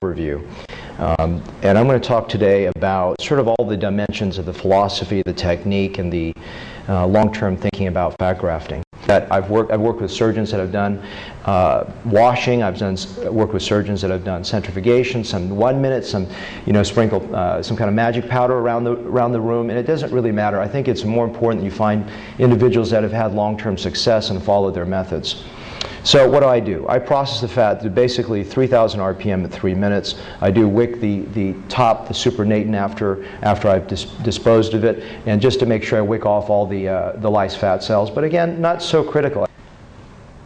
review. And I'm going to talk today about sort of all the dimensions of the philosophy, the technique, and the long-term thinking about fat grafting. I've worked with surgeons that have done washing. I've worked with surgeons that have done centrifugation, some 1 minute, some sprinkle some kind of magic powder around the room, and it doesn't really matter. I think it's more important that you find individuals that have had long-term success and follow their methods. So what do? I process the fat to basically 3,000 RPM at 3 minutes. I do wick the top, the supernatant after I've disposed of it, and just to make sure I wick off all the lyse fat cells. But again, not so critical.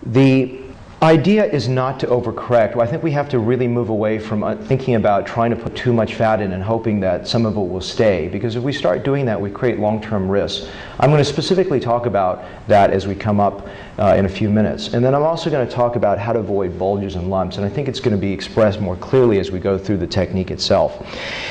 The idea is not to overcorrect. I think we have to really move away from thinking about trying to put too much fat in and hoping that some of it will stay, because if we start doing that, we create long-term risks. I'm going to specifically talk about that as we come up in a few minutes. And then I'm also going to talk about how to avoid bulges and lumps, and I think it's going to be expressed more clearly as we go through the technique itself.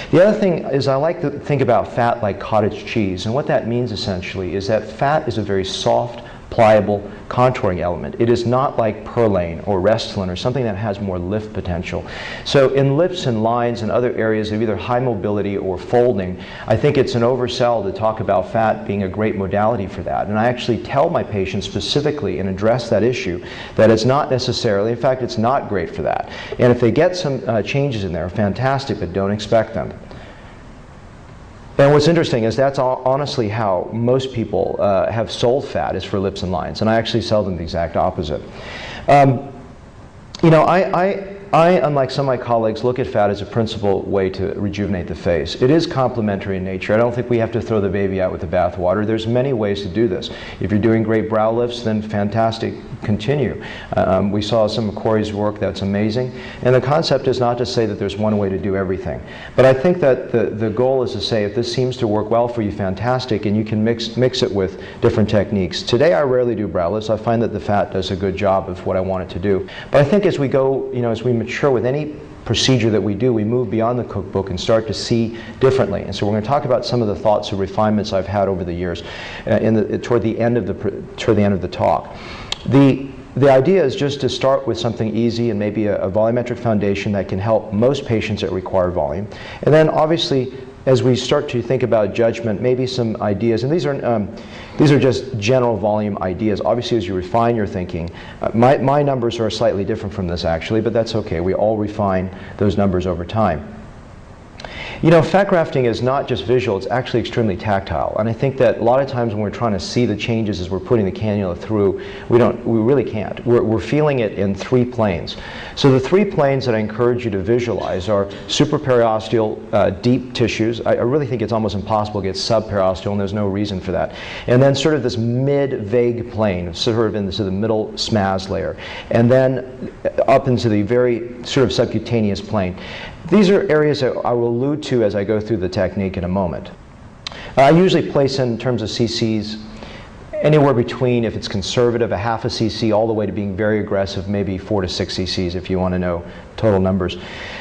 The other thing is I like to think about fat like cottage cheese, and what that means essentially is that fat is a very soft, pliable contouring element. It is not like Perlane or Restylane or something that has more lift potential. So in lips and lines and other areas of either high mobility or folding, I think it's an oversell to talk about fat being a great modality for that. And I actually tell my patients specifically and address that issue that it's not necessarily, in fact, it's not great for that. And if they get some changes in there, fantastic, but don't expect them. And what's interesting is that's honestly how most people have sold fat, is for lips and lines, and I actually sell them the exact opposite. I, unlike some of my colleagues, look at fat as a principal way to rejuvenate the face. It is complementary in nature. I don't think we have to throw the baby out with the bathwater. There's many ways to do this. If you're doing great brow lifts, then fantastic, continue. We saw some of Corey's work, that's amazing. And the concept is not to say that there's one way to do everything. But I think that the goal is to say, if this seems to work well for you, fantastic, and you can mix it with different techniques. Today I rarely do brow lifts. I find that the fat does a good job of what I want it to do. But I think as we go, as we mature with any procedure that we do, we move beyond the cookbook and start to see differently. And so we're going to talk about some of the thoughts or refinements I've had over the years toward the end of the talk. The idea is just to start with something easy and maybe a volumetric foundation that can help most patients that require volume. And then obviously, as we start to think about judgment, maybe some ideas, and these are just general volume ideas. Obviously, as you refine your thinking, my numbers are slightly different from this actually, but that's okay. We all refine those numbers over time. Fat grafting is not just visual, it's actually extremely tactile. And I think that a lot of times when we're trying to see the changes as we're putting the cannula through, we really can't. We're feeling it in 3 planes. So the 3 planes that I encourage you to visualize are supraperiosteal, deep tissues. I really think it's almost impossible to get subperiosteal, and there's no reason for that. And then sort of this mid-vague plane, sort of into the middle SMAS layer. And then up into the very sort of subcutaneous plane. These are areas that I will allude to as I go through the technique in a moment. I usually place in terms of cc's anywhere between, if it's conservative, a half a cc all the way to being very aggressive, maybe 4 to 6 cc's if you want to know total numbers.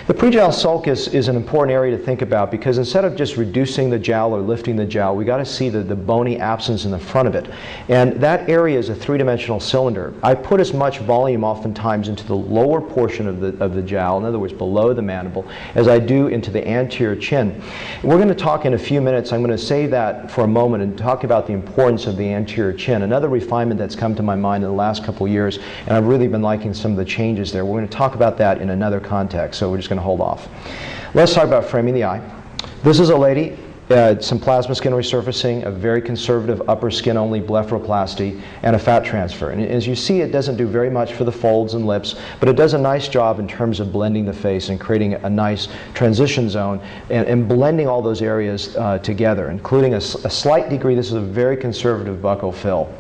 The prejowl sulcus is an important area to think about, because instead of just reducing the jowl or lifting the jowl, we got to see the bony absence in the front of it. And that area is a 3-dimensional cylinder. I put as much volume oftentimes into the lower portion of the jowl, in other words below the mandible, as I do into the anterior chin. We're going to talk in a few minutes, I'm going to save that for a moment and talk about the importance of the anterior chin. Another refinement that's come to my mind in the last couple of years, and I've really been liking some of the changes there. We're going to talk about that in another context, so we're just going to hold off. Let's talk about framing the eye. This is a lady, some plasma skin resurfacing, a very conservative upper skin only blepharoplasty, and a fat transfer. And as you see, it doesn't do very much for the folds and lips, but it does a nice job in terms of blending the face and creating a nice transition zone and blending all those areas together, including a slight degree. This is a very conservative buccal fill.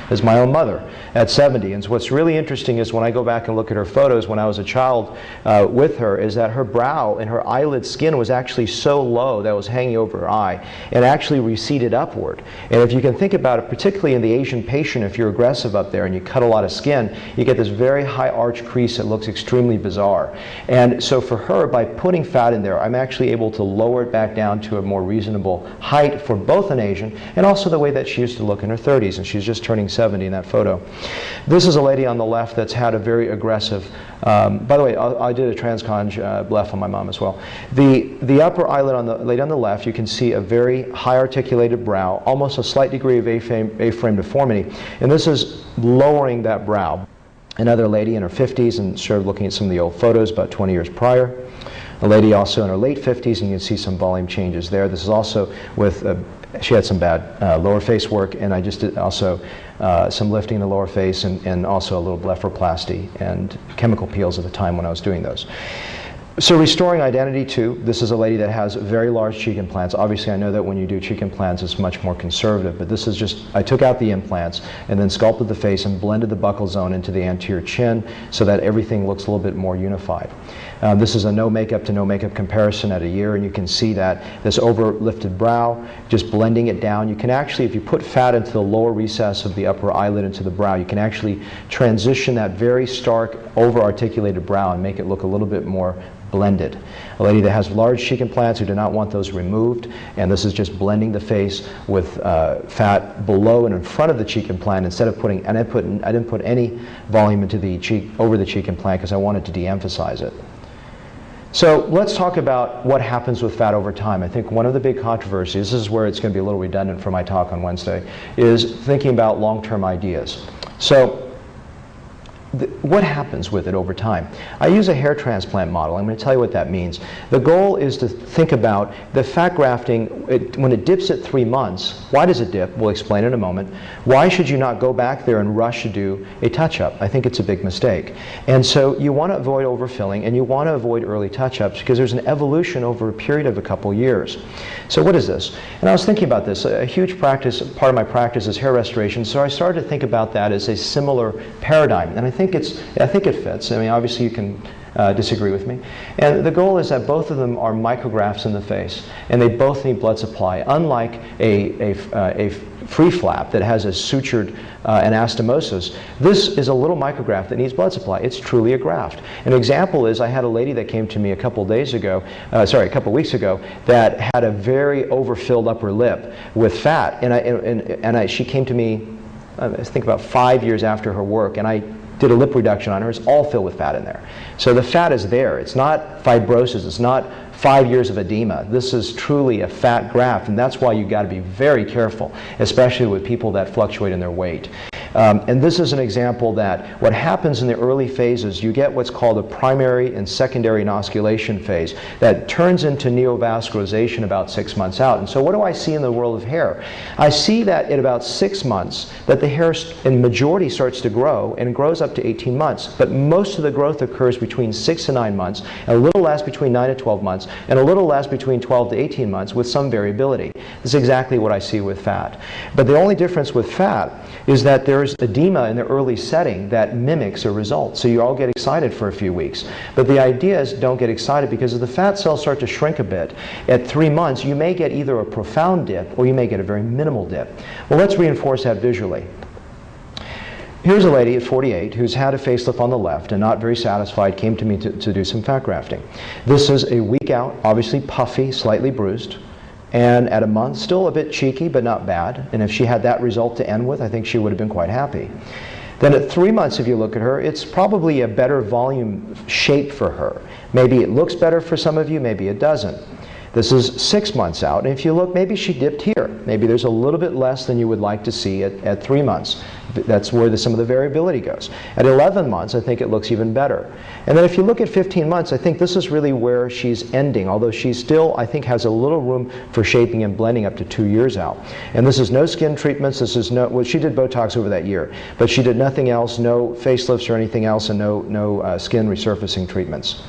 As my own mother at 70. And so what's really interesting is when I go back and look at her photos when I was a child with her, is that her brow and her eyelid skin was actually so low that it was hanging over her eye and actually receded upward. And if you can think about it, particularly in the Asian patient, if you're aggressive up there and you cut a lot of skin, you get this very high arch crease that looks extremely bizarre. And so for her, by putting fat in there, I'm actually able to lower it back down to a more reasonable height for both an Asian and also the way that she used to look in her 30s, and she's just turning 70 in that photo. This is a lady on the left that's had a very aggressive, by the way, I did a transconj left on my mom as well. The upper eyelid on the lady on the left, you can see a very high articulated brow, almost a slight degree of A-frame deformity, and this is lowering that brow. Another lady in her 50s, and sort of looking at some of the old photos about 20 years prior. A lady also in her late 50s, and you can see some volume changes there. This is also with, she had some bad lower face work, and I just did also some lifting in the lower face, and also a little blepharoplasty and chemical peels at the time when I was doing those. So restoring identity too, this is a lady that has very large cheek implants. Obviously I know that when you do cheek implants it's much more conservative, but this is just, I took out the implants and then sculpted the face and blended the buccal zone into the anterior chin so that everything looks a little bit more unified. This is a no makeup to no makeup comparison at a year, and you can see that this overlifted brow, just blending it down. You can actually, if you put fat into the lower recess of the upper eyelid into the brow, you can actually transition that very stark over-articulated brow and make it look a little bit more blended. A lady that has large cheek implants who do not want those removed, and this is just blending the face with fat below and in front of the cheek implant instead of putting, and I didn't put any volume into the cheek, over the cheek implant because I wanted to de-emphasize it. So let's talk about what happens with fat over time. I think one of the big controversies, this is where it's going to be a little redundant for my talk on Wednesday, is thinking about long-term ideas. So what happens with it over time? I use a hair transplant model. I'm going to tell you what that means. The goal is to think about the fat grafting, when it dips at 3 months, why does it dip? We'll explain in a moment. Why should you not go back there and rush to do a touch-up? I think it's a big mistake. And so you want to avoid overfilling and you want to avoid early touch-ups because there's an evolution over a period of a couple years. So what is this? And I was thinking about this. A huge practice, part of my practice is hair restoration, so I started to think about that as a similar paradigm. And I think it fits. I mean, obviously you can disagree with me. And the goal is that both of them are micrografts in the face, and they both need blood supply. Unlike a free flap that has a sutured anastomosis, this is a little micrograph that needs blood supply. It's truly a graft. An example is I had a lady that came to me a couple weeks ago, that had a very overfilled upper lip with fat, and she came to me, I think about 5 years after her work, and I did a lip reduction on her. It's all filled with fat in there. So the fat is there. It's not fibrosis. It's not 5 years of edema. This is truly a fat graft, and that's why you've got to be very careful, especially with people that fluctuate in their weight. And this is an example that what happens in the early phases, you get what's called a primary and secondary inosculation phase that turns into neovascularization about 6 months out. And so what do I see in the world of hair? I see that at about 6 months that the hair in majority starts to grow, and grows up to 18 months. But most of the growth occurs between 6 to 9 months, and a little less between 9 to 12 months, and a little less between 12 to 18 months with some variability. This is exactly what I see with fat. But the only difference with fat is that there's edema in the early setting that mimics a result. So you all get excited for a few weeks. But the idea is don't get excited, because if the fat cells start to shrink a bit, at 3 months you may get either a profound dip or you may get a very minimal dip. Well, let's reinforce that visually. Here's a lady at 48 who's had a facelift on the left and not very satisfied, came to me to do some fat grafting. This is a week out, obviously puffy, slightly bruised. And at a month, still a bit cheeky, but not bad. And if she had that result to end with, I think she would have been quite happy. Then at 3 months, if you look at her, it's probably a better volume shape for her. Maybe it looks better for some of you, maybe it doesn't. This is 6 months out, and if you look, maybe she dipped here. Maybe there's a little bit less than you would like to see at 3 months. That's where some of the variability goes. At 11 months, I think it looks even better. And then if you look at 15 months, I think this is really where she's ending, although she still, I think, has a little room for shaping and blending up to 2 years out. And this is no skin treatments. This is no, well, she did Botox over that year, but she did nothing else, no facelifts or anything else, and no skin resurfacing treatments.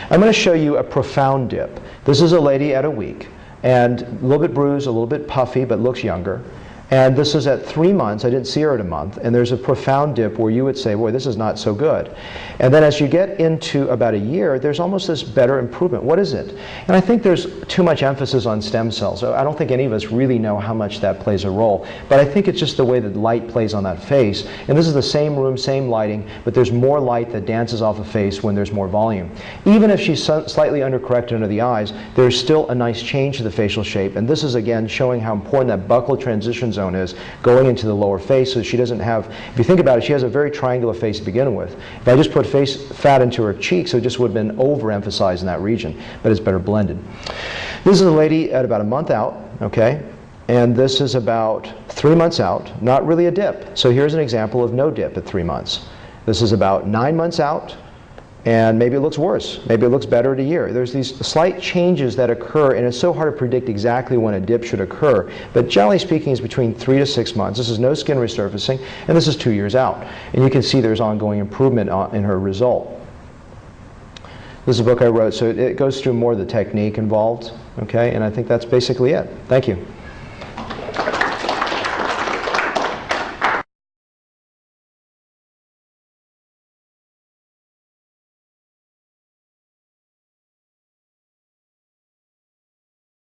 I'm going to show you a profound dip. This is a lady at a week, and a little bit bruised, a little bit puffy, but looks younger. And this is at 3 months. I didn't see her at a month. And there's a profound dip where you would say, boy, this is not so good. And then as you get into about a year, there's almost this better improvement. What is it? And I think there's too much emphasis on stem cells. So I don't think any of us really know how much that plays a role. But I think it's just the way that light plays on that face. And this is the same room, same lighting, but there's more light that dances off the face when there's more volume. Even if she's slightly undercorrected under the eyes, there's still a nice change to the facial shape. And this is, again, showing how important that buccal transition zone zone is, going into the lower face so she doesn't have, if you think about it, she has a very triangular face to begin with. If I just put face fat into her cheeks, it just would have been overemphasized in that region, but it's better blended. This is a lady at about a month out, okay? And this is about 3 months out, not really a dip. So here's an example of no dip at 3 months. This is about 9 months out, and maybe it looks worse. Maybe it looks better at a year. There's these slight changes that occur, and it's so hard to predict exactly when a dip should occur. But generally speaking, it's between 3 to 6 months. This is no skin resurfacing, and this is 2 years out. And you can see there's ongoing improvement in her result. This is a book I wrote, so it goes through more of the technique involved, okay? And I think that's basically it. Thank you.